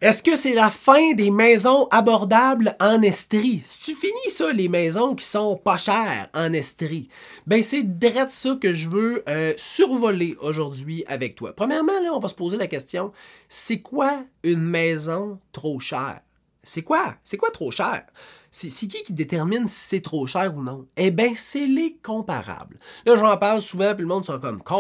Est-ce que c'est la fin des maisons abordables en Estrie? C'est-tu fini ça, les maisons qui sont pas chères en Estrie? Ben c'est direct ça que je veux survoler aujourd'hui avec toi. Premièrement, là, on va se poser la question, c'est quoi une maison trop chère? C'est quoi? C'est quoi trop cher? C'est qui détermine si c'est trop cher ou non? Eh bien, c'est les comparables. Là, j'en parle souvent, puis le monde sont comme «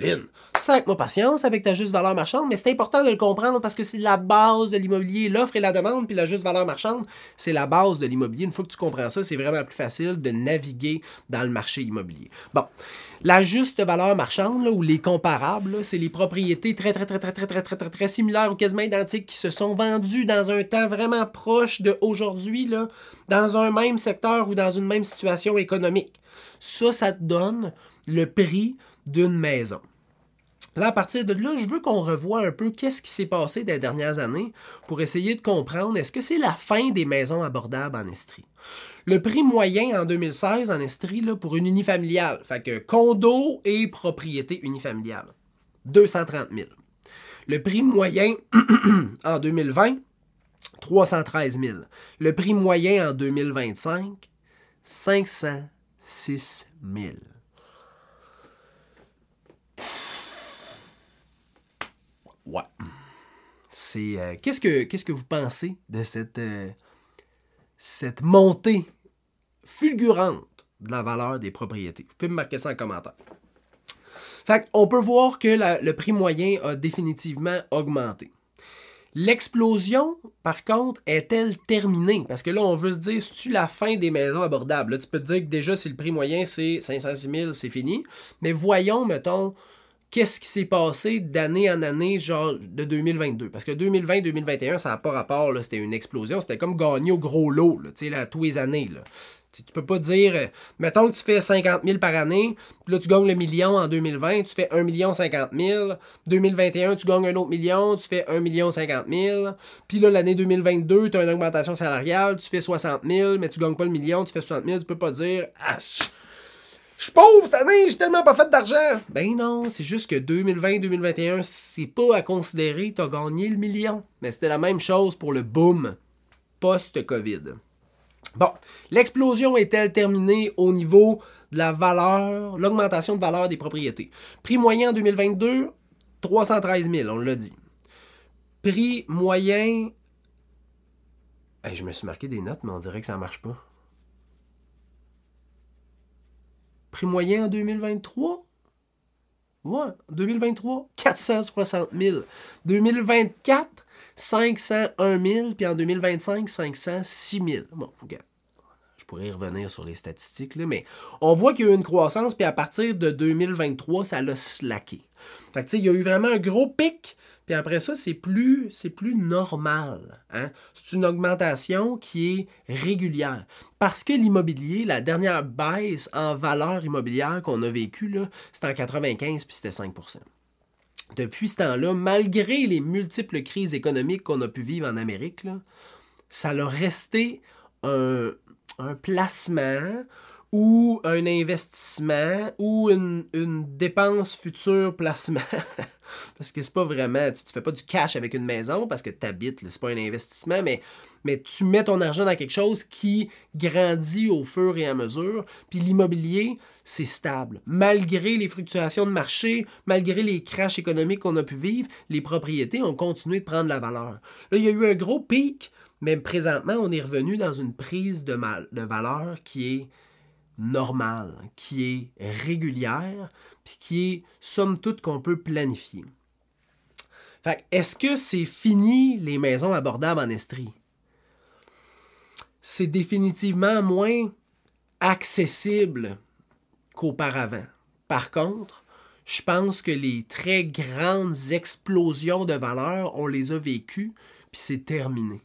Lynn, sac-moi patience avec ta juste valeur marchande, mais c'est important de le comprendre parce que c'est la base de l'immobilier, l'offre et la demande, puis la juste valeur marchande, c'est la base de l'immobilier. Une fois que tu comprends ça, c'est vraiment plus facile de naviguer dans le marché immobilier. Bon, la juste valeur marchande, là, ou les comparables, c'est les propriétés très similaires ou quasiment identiques qui se sont vendues dans un temps vraiment proche d'aujourd'hui, là, dans un même secteur ou dans une même situation économique. Ça te donne le prix d'une maison. Là, à partir de là, je veux qu'on revoie un peu qu'est-ce qui s'est passé des dernières années pour essayer de comprendre est-ce que c'est la fin des maisons abordables en Estrie. Le prix moyen en 2016 en Estrie là, pour une unifamiliale, fait que condo et propriété unifamiliale, 230 000. Le prix moyen en 2020, 313 000. Le prix moyen en 2025, 506 000. Ouais. C'est qu'est-ce que vous pensez de cette montée fulgurante de la valeur des propriétés? Vous pouvez me marquer ça en commentaire. Fait qu'on peut voir que le prix moyen a définitivement augmenté. L'explosion, par contre, est-elle terminée? Parce que là, on veut se dire, c'est-tu la fin des maisons abordables? Là, tu peux te dire que déjà, si le prix moyen, c'est 506 000, c'est fini. Mais voyons, mettons, qu'est-ce qui s'est passé d'année en année, genre de 2022? Parce que 2020-2021, ça n'a pas rapport, là, c'était une explosion. C'était comme gagner au gros lot, là, là, tous les années. Là. Tu peux pas dire, mettons que tu fais 50 000 par année, puis là, tu gagnes le million en 2020, tu fais 1 50 000. 2021, tu gagnes un autre million, tu fais 1 50 000. Puis là, l'année 2022, tu as une augmentation salariale, tu fais 60 000, mais tu gagnes pas le million, tu fais 60 000. Tu peux pas dire, ah, je suis pauvre cette année, j'ai tellement pas fait d'argent. Ben non, c'est juste que 2020-2021, c'est pas à considérer, t'as gagné le million. Mais c'était la même chose pour le boom post-Covid. Bon, l'explosion est-elle terminée au niveau de la valeur, l'augmentation de valeur des propriétés? Prix moyen en 2022, 313 000, on l'a dit. Prix moyen... Hey, je me suis marqué des notes, mais on dirait que ça marche pas. Prix moyen en 2023? Ouais, 2023, 460 000. 2024, 501 000. Puis en 2025, 506 000. Bon, regarde. Je pourrais y revenir sur les statistiques, là, mais on voit qu'il y a eu une croissance, puis à partir de 2023, ça l'a slacké. Fait que, tu sais, il y a eu vraiment un gros pic, puis après ça, c'est plus normal. Hein? C'est une augmentation qui est régulière. Parce que l'immobilier, la dernière baisse en valeur immobilière qu'on a vécue, c'était en 95, puis c'était 5%. Depuis ce temps-là, malgré les multiples crises économiques qu'on a pu vivre en Amérique, là, ça a resté un placement ou un investissement ou une dépense future placement. Parce que c'est pas vraiment, tu fais pas du cash avec une maison parce que tu habites, c'est pas un investissement, mais tu mets ton argent dans quelque chose qui grandit au fur et à mesure. Puis l'immobilier, c'est stable. Malgré les fluctuations de marché, malgré les crashs économiques qu'on a pu vivre, les propriétés ont continué de prendre la valeur. Là, il y a eu un gros pic, mais présentement, on est revenu dans une prise de valeur qui est normale, qui est régulière, puis qui est, somme toute, qu'on peut planifier. Fait est-ce que c'est fini les maisons abordables en Estrie? C'est définitivement moins accessible qu'auparavant. Par contre, je pense que les très grandes explosions de valeur, on les a vécues, puis c'est terminé.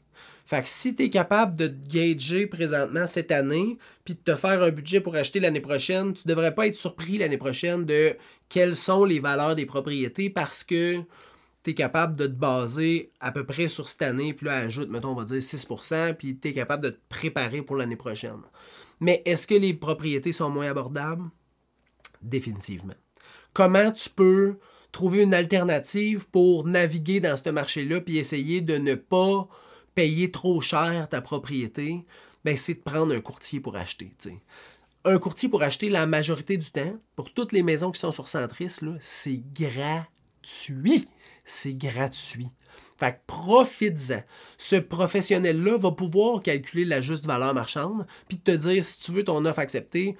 Fait que si tu es capable de te gager présentement cette année, puis de te faire un budget pour acheter l'année prochaine, tu ne devrais pas être surpris l'année prochaine de quelles sont les valeurs des propriétés parce que tu es capable de te baser à peu près sur cette année, puis là, ajoute, mettons, on va dire 6%, puis tu es capable de te préparer pour l'année prochaine. Mais est-ce que les propriétés sont moins abordables? Définitivement. Comment tu peux trouver une alternative pour naviguer dans ce marché-là puis essayer de ne pas payer trop cher ta propriété, ben c'est de prendre un courtier pour acheter. T'sais. Un courtier pour acheter la majorité du temps, pour toutes les maisons qui sont sur Centris, c'est gratuit. C'est gratuit. Fait que profites-en. Ce professionnel-là va pouvoir calculer la juste valeur marchande, puis te dire si tu veux ton offre acceptée.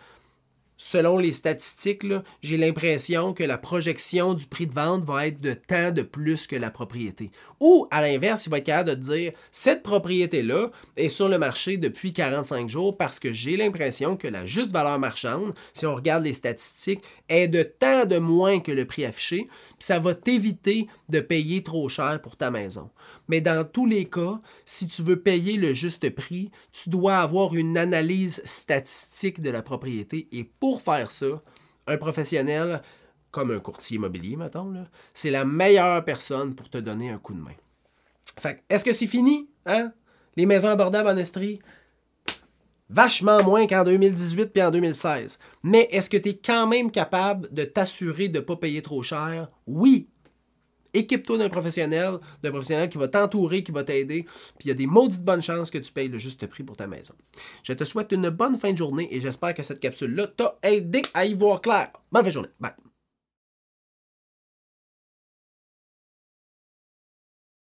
Selon les statistiques, j'ai l'impression que la projection du prix de vente va être de tant de plus que la propriété. Ou, à l'inverse, il va être capable de te dire cette propriété-là est sur le marché depuis 45 jours parce que j'ai l'impression que la juste valeur marchande, si on regarde les statistiques, est de tant de moins que le prix affiché, puis ça va t'éviter de payer trop cher pour ta maison. Mais dans tous les cas, si tu veux payer le juste prix, tu dois avoir une analyse statistique de la propriété. Et pour faire ça, un professionnel, comme un courtier immobilier, mettons, c'est la meilleure personne pour te donner un coup de main. Fait, est-ce que c'est fini? Hein? Les maisons abordables en Estrie? Vachement moins qu'en 2018 puis en 2016. Mais est-ce que tu es quand même capable de t'assurer de ne pas payer trop cher? Oui! Équipe-toi d'un professionnel qui va t'entourer, qui va t'aider, puis il y a des maudites bonnes chances que tu payes le juste prix pour ta maison. Je te souhaite une bonne fin de journée et j'espère que cette capsule-là t'a aidé à y voir clair. Bonne fin de journée. Bye!